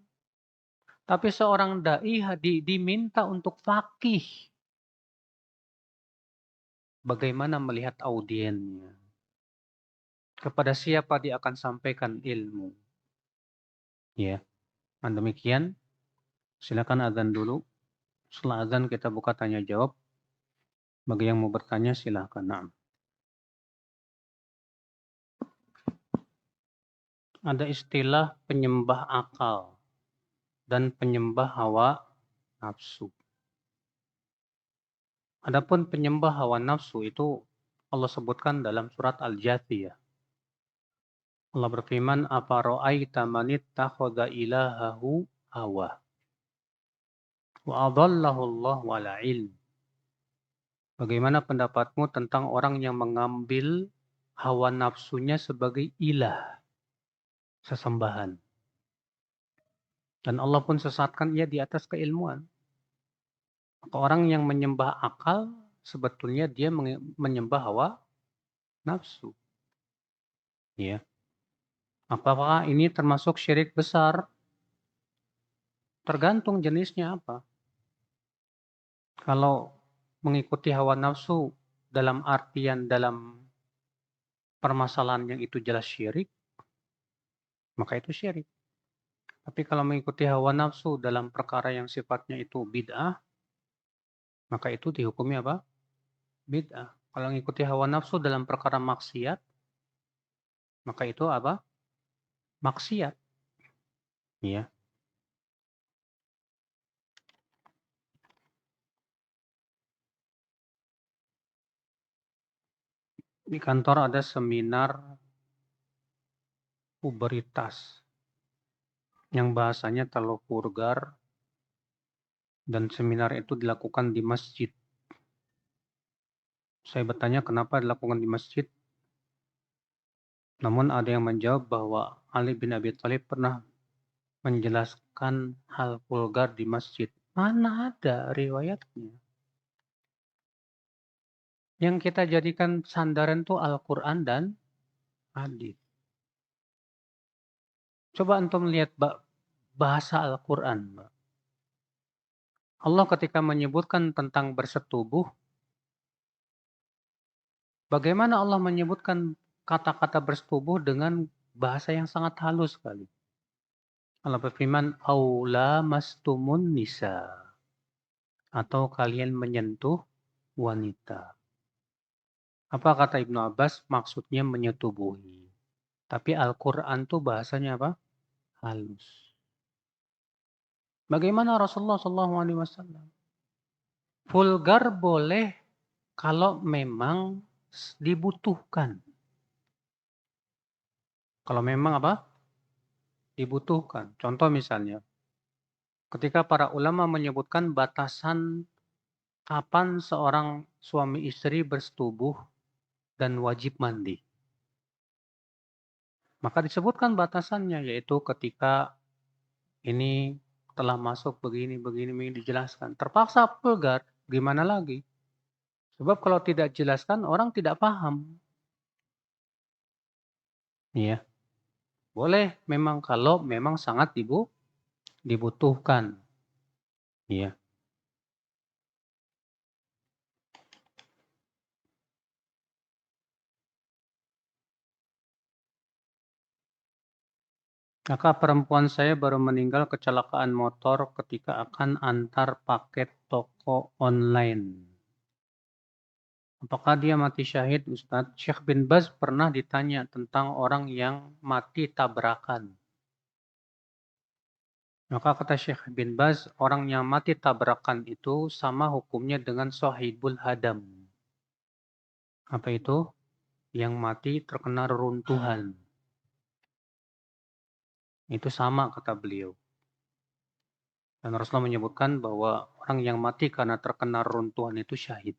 Tapi seorang da'i diminta untuk faqih. bagaimana melihat audiennya, kepada siapa dia akan sampaikan ilmu. Ya, nah demikian. Silakan azan dulu. Setelah azan kita buka tanya jawab. Bagi yang mau bertanya silakan. Nah, ada istilah penyembah akal dan penyembah hawa nafsu. Adapun penyembah hawa nafsu itu Allah sebutkan dalam surat Al-Jathiyah. Allah berfirman, "Afara'aita man ittakhadha ilahahu hawa wa adallahu Allahu ala ilm." Bagaimana pendapatmu tentang orang yang mengambil hawa nafsunya sebagai ilah, sesembahan? Dan Allah pun sesatkan ia di atas keilmuan. Orang yang menyembah akal, sebetulnya dia menyembah hawa nafsu. Ya. Apakah ini termasuk syirik besar? Tergantung jenisnya apa. Kalau mengikuti hawa nafsu dalam artian dalam permasalahan yang itu jelas syirik, maka itu syirik. Tapi kalau mengikuti hawa nafsu dalam perkara yang sifatnya itu bid'ah, maka itu dihukumi apa? Bid'ah. Kalau mengikuti hawa nafsu dalam perkara maksiat, maka itu apa? Maksiat. Ya. Di kantor ada seminar puberitas yang bahasanya terlalu vulgar dan seminar itu dilakukan di masjid. Saya bertanya kenapa dilakukan di masjid? Namun ada yang menjawab bahwa Ali bin Abi Thalib pernah menjelaskan hal vulgar di masjid. Mana ada riwayatnya? Yang kita jadikan sandaran itu Al-Quran dan hadis. Coba antum lihat bahasa Al-Quran. Allah ketika menyebutkan tentang bersetubuh, bagaimana Allah menyebutkan kata-kata bersetubuh dengan bahasa yang sangat halus sekali. Allah berfirman, "Aula mastumun nisa." Atau kalian menyentuh wanita. Apa kata Ibnu Abbas? Maksudnya menyetubuhi. Tapi Al-Quran tuh bahasanya apa? Halus. Bagaimana Rasulullah SAW? Vulgar boleh kalau memang dibutuhkan. Kalau memang apa? Dibutuhkan. Contoh misalnya, ketika para ulama menyebutkan batasan kapan seorang suami istri bersetubuh dan wajib mandi. Maka disebutkan batasannya, yaitu ketika ini telah masuk begini dijelaskan. Terpaksa vulgar, gimana lagi? Sebab kalau tidak jelaskan, orang tidak paham. Iya, boleh memang kalau memang sangat dibutuhkan. Iya. Kakak perempuan saya baru meninggal kecelakaan motor ketika akan antar paket toko online. Apakah dia mati syahid, Ustadz? Syekh bin Baz pernah ditanya tentang orang yang mati tabrakan. Maka kata Syekh bin Baz, orang yang mati tabrakan itu sama hukumnya dengan sahibul hadam. Apa itu? Yang mati terkena reruntuhan. Itu sama kata beliau. Dan Rasulullah menyebutkan bahwa orang yang mati karena terkena reruntuhan itu syahid.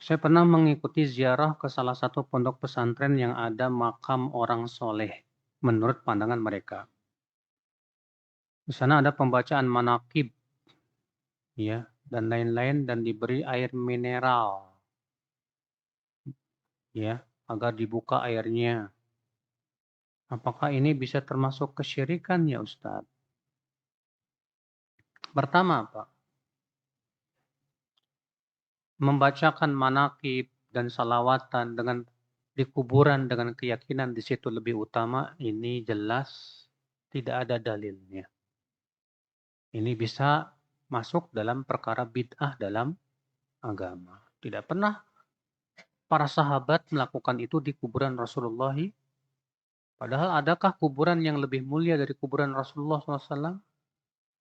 Saya pernah mengikuti ziarah ke salah satu pondok pesantren yang ada makam orang soleh, menurut pandangan mereka. Di sana ada pembacaan manakib, ya, dan lain-lain, dan diberi air mineral, ya, agar dibuka airnya. Apakah ini bisa termasuk kesyirikan ya Ustadz? Pertama, Pak, membacakan manaqib dan salawatan di kuburan dengan keyakinan di situ lebih utama, ini jelas tidak ada dalilnya. Ini bisa masuk dalam perkara bid'ah dalam agama. Tidak pernah para sahabat melakukan itu di kuburan Rasulullah. Padahal adakah kuburan yang lebih mulia dari kuburan Rasulullah SAW?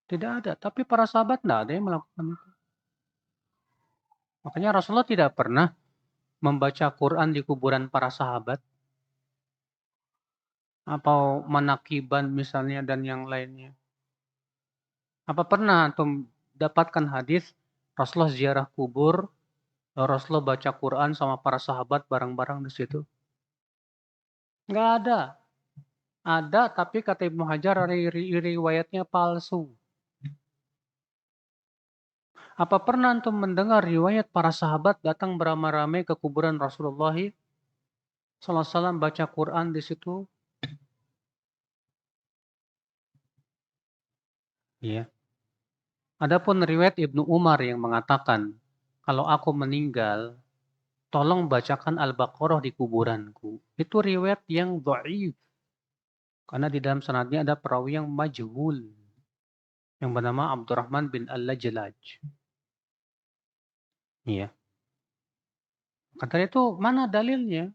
Tidak ada. Tapi para sahabat tidak ada yang melakukan itu. Makanya Rasulullah tidak pernah membaca Quran di kuburan para sahabat. Atau manakiban misalnya dan yang lainnya. Apa pernah antum dapatkan hadis Rasulullah ziarah kubur, Rasulullah baca Quran sama para sahabat bareng-bareng di situ? Nggak ada. Ada, tapi kata Ibnu Hajar riwayatnya palsu. Apa pernah antum mendengar riwayat para sahabat datang beramai-ramai ke kuburan Rasulullah SAW baca Quran di situ? Ya. Adapun riwayat Ibnu Umar yang mengatakan, kalau aku meninggal, tolong bacakan Al-Baqarah di kuburanku. Itu riwayat yang dhaif. Karena di dalam sanadnya ada perawi yang majhul. Yang bernama Abdurrahman bin Al-Lajlaj. Iya. Kata itu, mana dalilnya?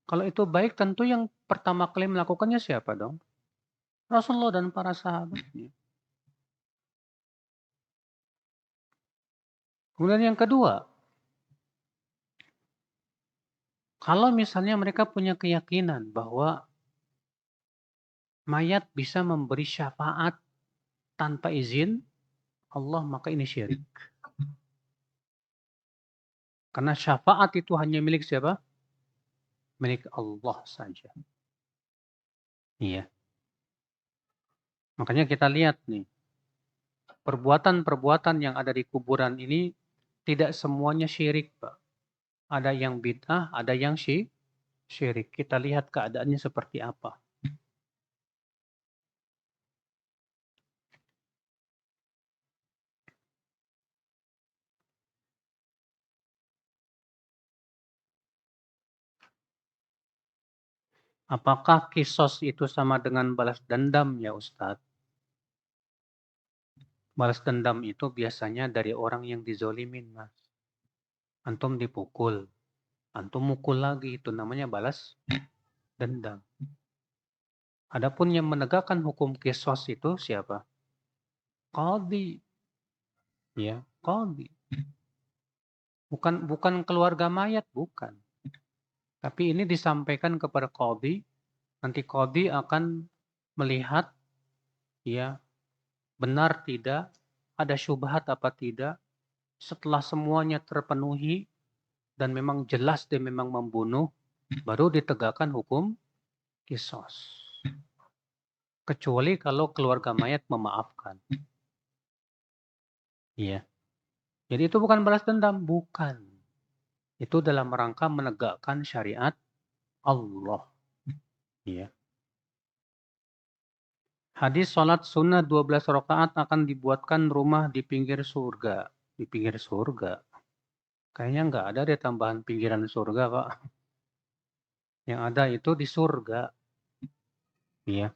Kalau itu baik, tentu yang pertama kali melakukannya siapa dong? Rasulullah dan para sahabatnya. Kemudian yang kedua, kalau misalnya mereka punya keyakinan bahwa mayat bisa memberi syafaat tanpa izin Allah, maka ini syirik. Karena syafaat itu hanya milik siapa? Milik Allah saja. Iya. Makanya kita lihat nih, perbuatan-perbuatan yang ada di kuburan ini tidak semuanya syirik, Pak. Ada yang bid'ah, ada yang syirik. Kita lihat keadaannya seperti apa. Apakah kisos itu sama dengan balas dendam ya Ustadz? Balas dendam itu biasanya dari orang yang dizolimin, Mas. Antum dipukul, antum mukul lagi, itu namanya balas dendam. Adapun yang menegakkan hukum kisos itu siapa? Qadhi. Ya, qadhi. Bukan keluarga mayat, bukan. Tapi ini disampaikan kepada qadhi, nanti qadhi akan melihat ya benar tidak, ada syubhat apa tidak. Setelah semuanya terpenuhi dan memang jelas dia memang membunuh, baru ditegakkan hukum kisos. Kecuali kalau keluarga mayat memaafkan. Iya. Jadi itu bukan balas dendam, bukan. Itu dalam rangka menegakkan syariat Allah. Iya. Hadis sholat sunnah 12 rakaat akan dibuatkan rumah di pinggir surga. Di pinggir surga. Kayaknya nggak ada deh tambahan pinggiran surga, Pak. Yang ada itu di surga. Iya.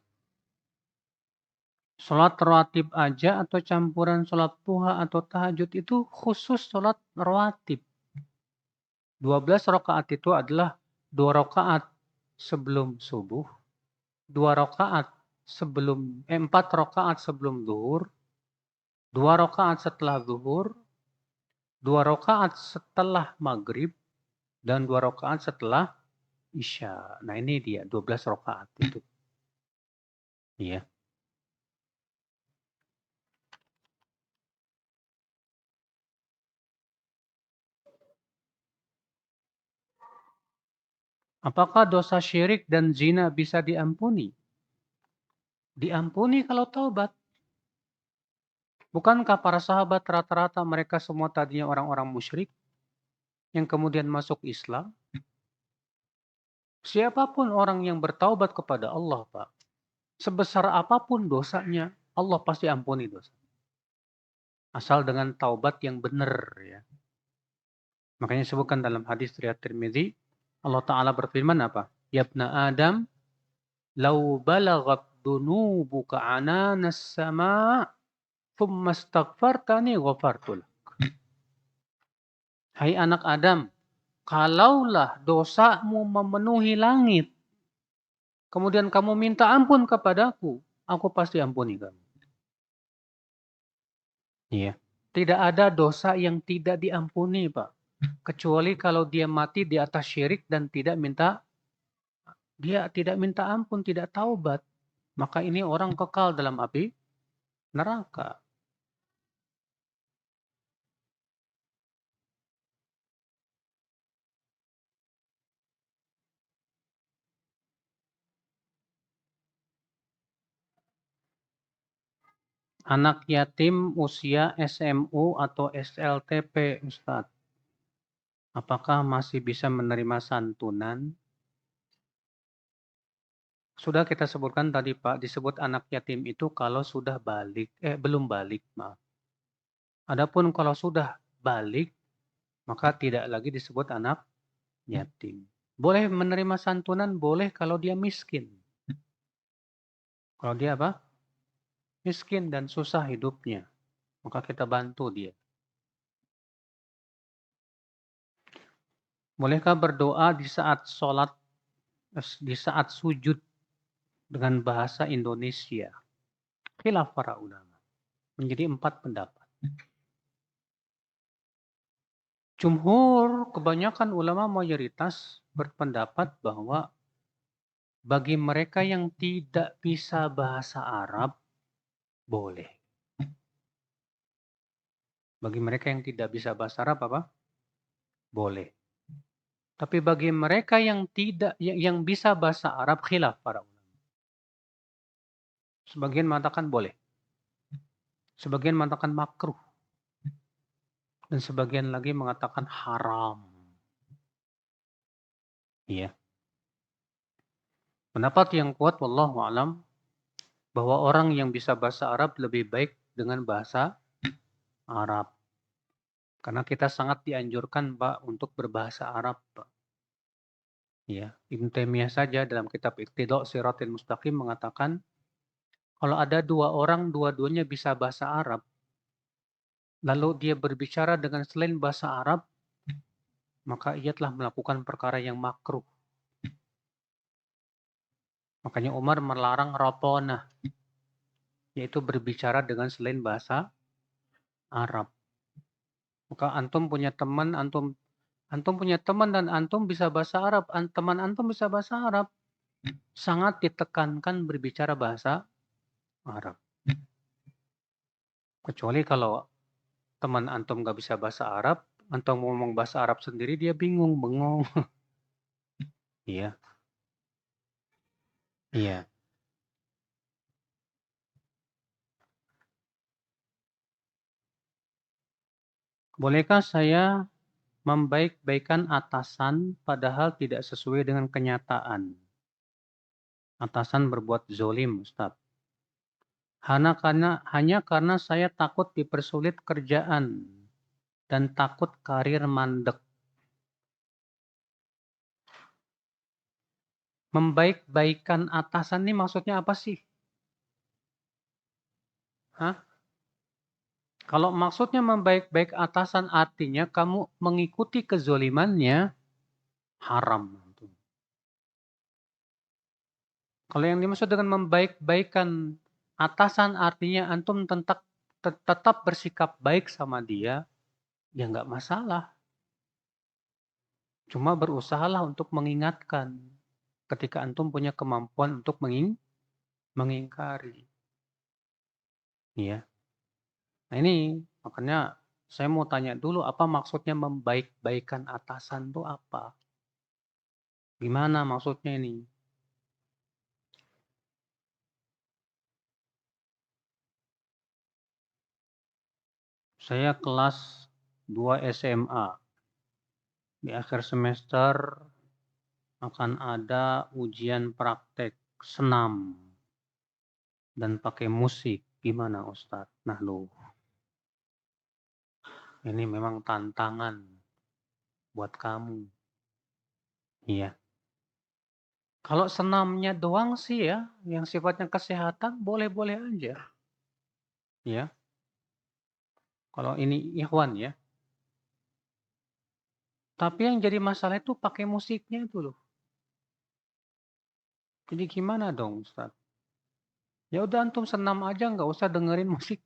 Sholat rawatib aja atau campuran sholat duha atau tahajud itu khusus sholat rawatib. 12 rakaat itu adalah 2 rakaat sebelum subuh, 2 rakaat sebelum 4 rakaat sebelum zuhur, 2 rakaat setelah zuhur, 2 rakaat setelah maghrib, dan 2 rakaat setelah isya. Nah ini dia 12 rakaat itu. Iya. Apakah dosa syirik dan zina bisa diampuni? Diampuni kalau taubat. Bukankah para sahabat rata-rata mereka semua tadinya orang-orang musyrik yang kemudian masuk Islam? Siapapun orang yang bertaubat kepada Allah, Pak, sebesar apapun dosanya, Allah pasti ampuni dosa. Asal dengan taubat yang benar ya. Makanya disebutkan dalam hadis riwayat Tirmidzi, Allah Ta'ala berfirman apa? Ya ibna Adam, lau balaghat dunubuka ananas sama, thumma astaghfartani ghafartu lak. Hai anak Adam, kalaulah dosamu memenuhi langit, kemudian kamu minta ampun kepadaku, aku pasti ampuni kamu. Iya. Tidak ada dosa yang tidak diampuni, Pak. Kecuali kalau dia mati di atas syirik dan dia tidak minta ampun, tidak taubat. Maka ini orang kekal dalam api neraka. Anak yatim usia SMU atau SLTP, Ustadz. Apakah masih bisa menerima santunan? Sudah kita sebutkan tadi Pak, disebut anak yatim itu kalau sudah balik, belum balik, maaf. Adapun kalau sudah balik, maka tidak lagi disebut anak yatim. Boleh menerima santunan, boleh kalau dia miskin. Kalau dia apa? Miskin dan susah hidupnya, maka kita bantu dia. Bolehkah berdoa di saat sholat, di saat sujud dengan bahasa Indonesia? Khilaf para ulama. Menjadi 4 pendapat. Jumhur, kebanyakan ulama mayoritas berpendapat bahwa bagi mereka yang tidak bisa bahasa Arab, boleh. Bagi mereka yang tidak bisa bahasa Arab apa? Boleh. Tapi bagi mereka yang tidak yang bisa bahasa Arab, khilaf para ulama. Sebagian mengatakan boleh. Sebagian mengatakan makruh. Dan sebagian lagi mengatakan haram. Iya. Pendapat yang kuat wallahu alam bahwa orang yang bisa bahasa Arab lebih baik dengan bahasa Arab. Karena kita sangat dianjurkan Pak untuk berbahasa Arab, Pak. Ya, Ibnu Taimiyah saja dalam kitab Iqtida' Shiratal Mustaqim mengatakan kalau ada 2 orang dua-duanya bisa bahasa Arab, lalu dia berbicara dengan selain bahasa Arab, maka ia telah melakukan perkara yang makruh. Makanya Umar melarang raponah, yaitu berbicara dengan selain bahasa Arab. Maka antum punya teman, antum punya teman dan antum bisa bahasa Arab, teman antum bisa bahasa Arab, sangat ditekankan berbicara bahasa Arab. Kecuali kalau teman antum nggak bisa bahasa Arab, antum ngomong bahasa Arab sendiri, dia bingung, bengong. Iya, iya. Bolehkah saya membaik-baikan atasan padahal tidak sesuai dengan kenyataan? Atasan berbuat zolim, Ustaz. Hanya karena saya takut dipersulit kerjaan dan takut karir mandek. Membaik-baikan atasan ini maksudnya apa sih? Hah? Kalau maksudnya membaik-baik atasan artinya kamu mengikuti kezolimannya, haram. Kalau yang dimaksud dengan membaik-baikan atasan artinya antum tetap bersikap baik sama dia, ya nggak masalah. Cuma berusahalah untuk mengingatkan ketika antum punya kemampuan untuk mengingkari. Ya. Nah ini makanya saya mau tanya dulu apa maksudnya membaik-baikan atasan itu apa? Gimana maksudnya ini? Saya kelas 2 SMA. Di akhir semester akan ada ujian praktek senam dan pakai musik. Gimana Ustadz? Nah lo. Ini memang tantangan buat kamu. Iya. Kalau senamnya doang sih ya, yang sifatnya kesehatan boleh-boleh aja. Ya. Kalau ini ikhwan ya. Tapi yang jadi masalah itu pakai musiknya itu loh. Jadi gimana dong Ustaz? Ya udah antum senam aja nggak usah dengerin musik.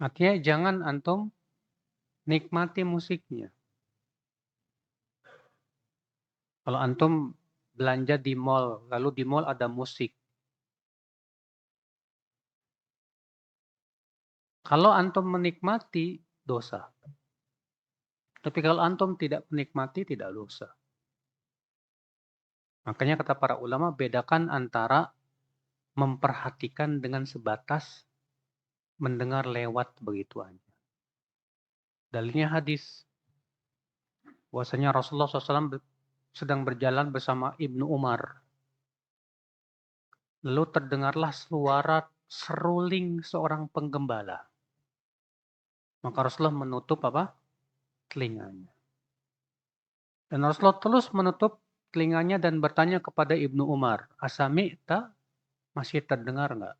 Artinya jangan antum nikmati musiknya. Kalau antum belanja di mall, lalu di mall ada musik. Kalau antum menikmati, dosa. Tapi kalau antum tidak menikmati, tidak dosa. Makanya kata para ulama, bedakan antara memperhatikan dengan sebatas mendengar lewat begitu aja. Dalilnya hadis. Bahwasanya Rasulullah SAW sedang berjalan bersama Ibnu Umar. Lalu terdengarlah suara seruling seorang penggembala. Maka Rasulullah menutup apa? Telinganya. Dan Rasulullah terus menutup telinganya dan bertanya kepada Ibnu Umar, Asami'ta, masih terdengar nggak?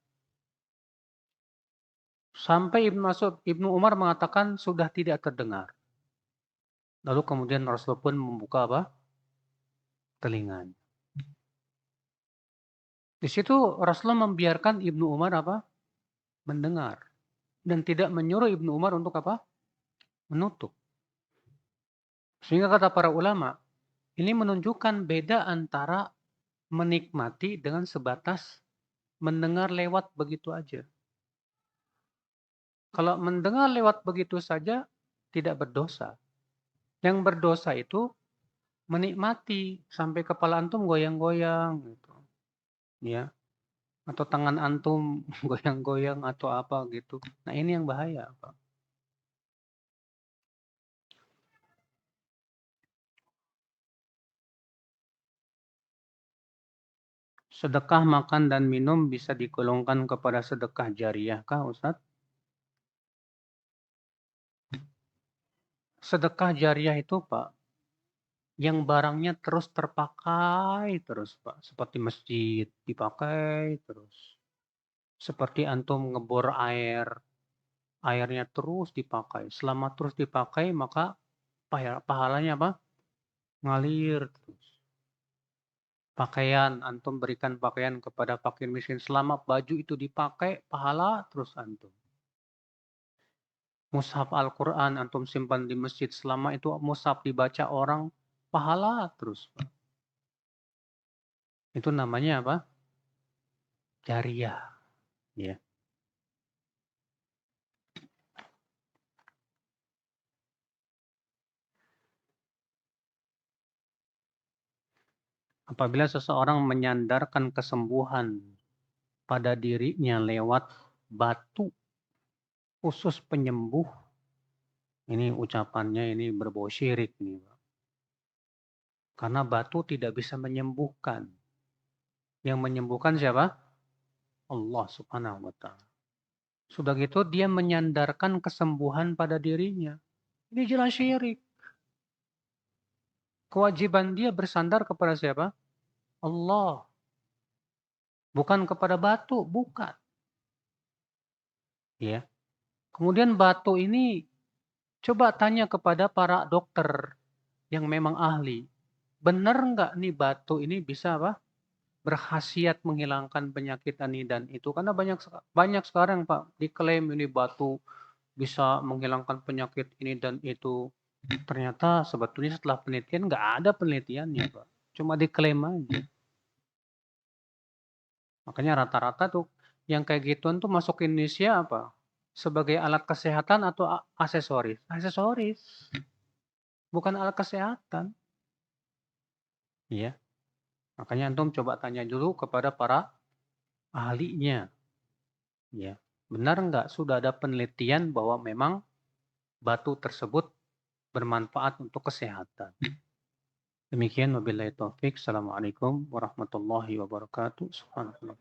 Sampai Ibnu Umar mengatakan sudah tidak terdengar. Lalu kemudian Rasulullah pun membuka apa? Telinganya. Di situ Rasulullah membiarkan Ibnu Umar apa? Mendengar. Dan tidak menyuruh Ibnu Umar untuk apa? Menutup. Sehingga kata para ulama, ini menunjukkan beda antara menikmati dengan sebatas mendengar lewat begitu aja. Kalau mendengar lewat begitu saja, tidak berdosa. Yang berdosa itu menikmati sampai kepala antum goyang-goyang gitu. Ya, atau tangan antum goyang-goyang atau apa gitu. Nah, ini yang bahaya, Pak. Sedekah makan dan minum bisa digolongkan kepada sedekah jariah kah, Ustaz? Sedekah jariah itu, Pak, yang barangnya terus terpakai terus, Pak. Seperti masjid dipakai terus. Seperti antum ngebor air, airnya terus dipakai. Selama terus dipakai, maka pahalanya apa? Ngalir terus. Pakaian, antum berikan pakaian kepada fakir miskin. Selama baju itu dipakai, pahala terus antum. Mushaf Al-Quran antum simpan di masjid. Selama itu mushaf dibaca orang, pahala terus. Itu namanya apa? Jariah. Ya. Apabila seseorang menyandarkan kesembuhan pada dirinya lewat batu khusus penyembuh, ini ucapannya ini berbau syirik nih, Pak. Karena batu tidak bisa menyembuhkan. Yang menyembuhkan siapa? Allah Subhanahu wa taala. Sudah gitu dia menyandarkan kesembuhan pada dirinya. Ini jelas syirik. Kewajiban dia bersandar kepada siapa? Allah. Bukan kepada batu, bukan. Ya. Kemudian batu ini coba tanya kepada para dokter yang memang ahli. Benar nggak nih batu ini bisa apa? Berkhasiat menghilangkan penyakit ini dan itu. Karena banyak sekarang Pak diklaim ini batu bisa menghilangkan penyakit ini dan itu. Ternyata sebetulnya setelah penelitian nggak ada penelitiannya Pak. Cuma diklaim aja. Makanya rata-rata tuh yang kayak gituan tuh masuk ke Indonesia apa? Sebagai alat kesehatan atau aksesoris? Aksesoris. Bukan alat kesehatan. Iya. Makanya antum coba tanya dulu kepada para ahlinya. Ya. Benar nggak sudah ada penelitian bahwa memang batu tersebut bermanfaat untuk kesehatan. Demikian wabillahi taufik. Assalamualaikum warahmatullahi wabarakatuh. Subhanallah.